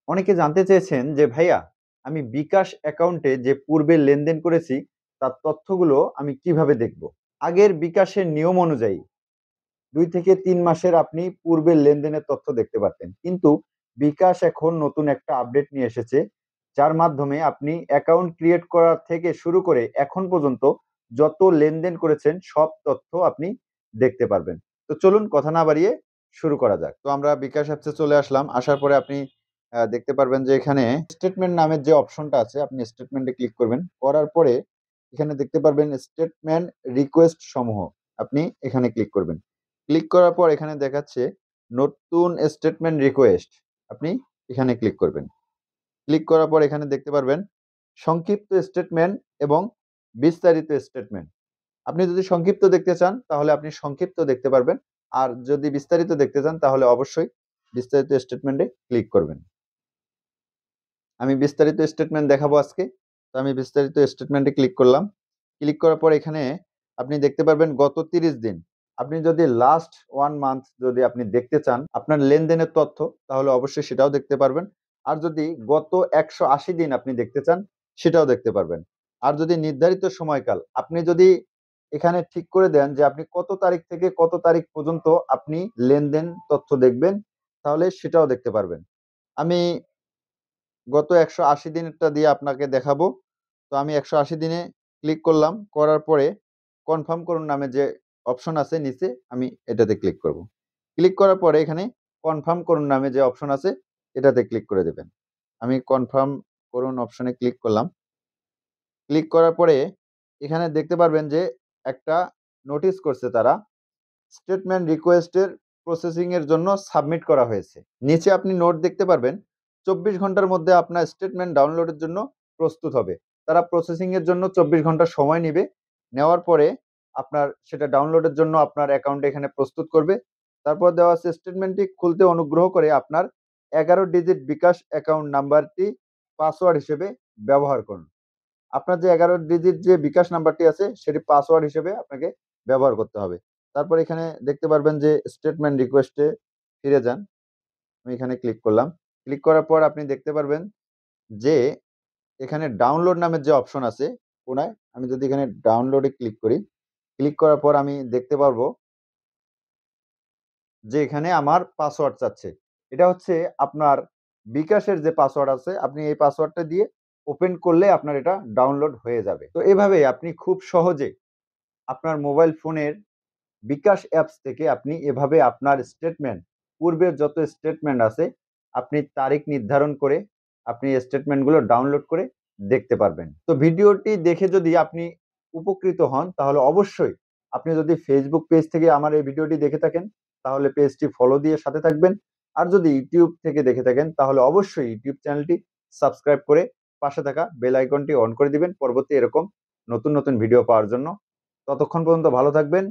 অনেকে জানতে চেয়েছেন যে ভাইয়া, আমি বিকাশ অ্যাকাউন্টে যে পূর্বে লেনদেন করেছি তার তথ্যগুলো আমি কিভাবে দেখব। আগের বিকাশের নিয়ম অনুযায়ী 2 থেকে 3 মাসের আপনি পূর্বের লেনদেনের তথ্য দেখতে পারতেন, কিন্তু বিকাশ এখন নতুন একটা আপডেট নিয়ে এসেছে, যার মাধ্যমে আপনি অ্যাকাউন্ট ক্রিয়েট করা থেকে শুরু করে এখন পর্যন্ত যত লেনদেন করেছেন সব তথ্য আপনি দেখতে পারবেন। তো চলুন কথা না বাড়িয়ে শুরু করা যাক। তো আমরা বিকাশ অ্যাপসে চলে আসলাম। আসার পরে আপনি দেখতে পারবেন যে এখানে স্টেটমেন্ট নামের যে অপশনটা আছে, আপনি স্টেটমেন্টে ক্লিক করবেন। করার পরে এখানে দেখতে পারবেন স্টেটমেন্ট রিকোয়েস্ট সমূহ, আপনি এখানে ক্লিক করবেন। ক্লিক করার পর এখানে দেখাচ্ছে নতুন স্টেটমেন্ট রিকোয়েস্ট, আপনি এখানে ক্লিক করবেন। ক্লিক করার পর এখানে দেখতে পারবেন সংক্ষিপ্ত স্টেটমেন্ট এবং বিস্তারিত স্টেটমেন্ট। আপনি যদি সংক্ষিপ্ত দেখতে চান তাহলে আপনি সংক্ষিপ্ত দেখতে পারবেন, আর যদি বিস্তারিত দেখতে চান তাহলে অবশ্যই বিস্তারিত স্টেটমেন্টে ক্লিক করবেন। আমি বিস্তারিত স্টেটমেন্ট দেখাবো আজকে। তো আমি বিস্তারিত স্টেটমেন্টে ক্লিক করলাম। ক্লিক করার পর এখানে আপনি দেখতে পারবেন গত 30 দিন। আপনি যদি লাস্ট 1 মান্থ যদি আপনি দেখতে চান আপনার লেনদেনের তথ্য, তাহলে অবশ্যই সেটাও দেখতে পারবেন। আর যদি গত 180 দিন আপনি দেখতে চান সেটাও দেখতে পারবেন। আর যদি নির্ধারিত সময়কাল আপনি যদি এখানে ঠিক করে দেন যে আপনি কত তারিখ থেকে কত তারিখ পর্যন্ত আপনি লেনদেন তথ্য দেখবেন, তাহলে সেটাও দেখতে পারবেন। আমি গত 180 দিনেরটা দিয়ে আপনাকে দেখাবো। তো আমি 180 দিনে ক্লিক করলাম। করার পরে কনফার্ম করুন নামে যে অপশন আছে নিচে, আমি এটাতে ক্লিক করব। ক্লিক করার পরে এখানে কনফার্ম করুন নামে যে অপশন আছে এটাতে ক্লিক করে দেবেন। আমি কনফার্ম করুন অপশনে ক্লিক করলাম। ক্লিক করার পরে এখানে দেখতে পারবেন যে একটা নোটিশ করছে তারা, স্টেটমেন্ট রিকোয়েস্টের প্রসেসিং এর জন্য সাবমিট করা হয়েছে। নিচে আপনি নোট দেখতে পারবেন 24 ঘন্টার মধ্যে আপনার স্টেটমেন্ট ডাউনলোডের জন্য প্রস্তুত হবে। তারা প্রসেসিং এর জন্য 24 ঘন্টা সময় নেবে। নেওয়ার পরে আপনার সেটা ডাউনলোডের জন্য আপনার অ্যাকাউন্টে এখানে প্রস্তুত করবে। তারপর দেওয়া আছে স্টেটমেন্টটি খুলতে অনুগ্রহ করে আপনার 11 ডিজিট বিকাশ অ্যাকাউন্ট নাম্বারটি পাসওয়ার্ড হিসেবে ব্যবহার করুন। আপনার যে 11 ডিজিট যে বিকাশ নাম্বারটি আছে সেটি পাসওয়ার্ড হিসেবে আপনাকে ব্যবহার করতে হবে। তারপর এখানে দেখতে পারবেন যে স্টেটমেন্ট রিকোয়েস্টে ফিরে যান। আমি এখানে ক্লিক করলাম। ক্লিক করার পর আপনি দেখতে পারবেন যে এখানে ডাউনলোড নামের যে অপশন আছে কোনায়, আমি যদি এখানে ডাউনলোডে ক্লিক করি, ক্লিক করার পর আমি দেখতে পারবো যে এখানে আমার পাসওয়ার্ড চাচ্ছে। এটা হচ্ছে আপনার বিকাশের যে পাসওয়ার্ড আছে, আপনি এই পাসওয়ার্ডটা দিয়ে ওপেন করলে আপনার এটা ডাউনলোড হয়ে যাবে। তো এভাবে আপনি খুব সহজে আপনার মোবাইল ফোনের বিকাশ অ্যাপস থেকে আপনি এভাবে আপনার স্টেটমেন্ট, পূর্বের যত স্টেটমেন্ট আছে আপনি তারিখ নির্ধারণ করে আপনি স্টেটমেন্টগুলো ডাউনলোড করে দেখতে পারবেন। তো ভিডিওটি দেখে যদি আপনি উপকৃত হন তাহলে অবশ্যই আপনি যদি ফেসবুক পেজ থেকে আমার এই ভিডিওটি দেখে থাকেন তাহলে পেজটি ফলো দিয়ে সাথে থাকবেন। আর যদি ইউটিউব থেকে দেখে থাকেন তাহলে অবশ্যই ইউটিউব চ্যানেলটি সাবস্ক্রাইব করে পাশে থাকা বেল আইকনটি অন করে দিবেন পরবর্তী এরকম নতুন নতুন ভিডিও পাওয়ার জন্য। ততক্ষণ পর্যন্ত ভালো থাকবেন।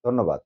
ধন্যবাদ।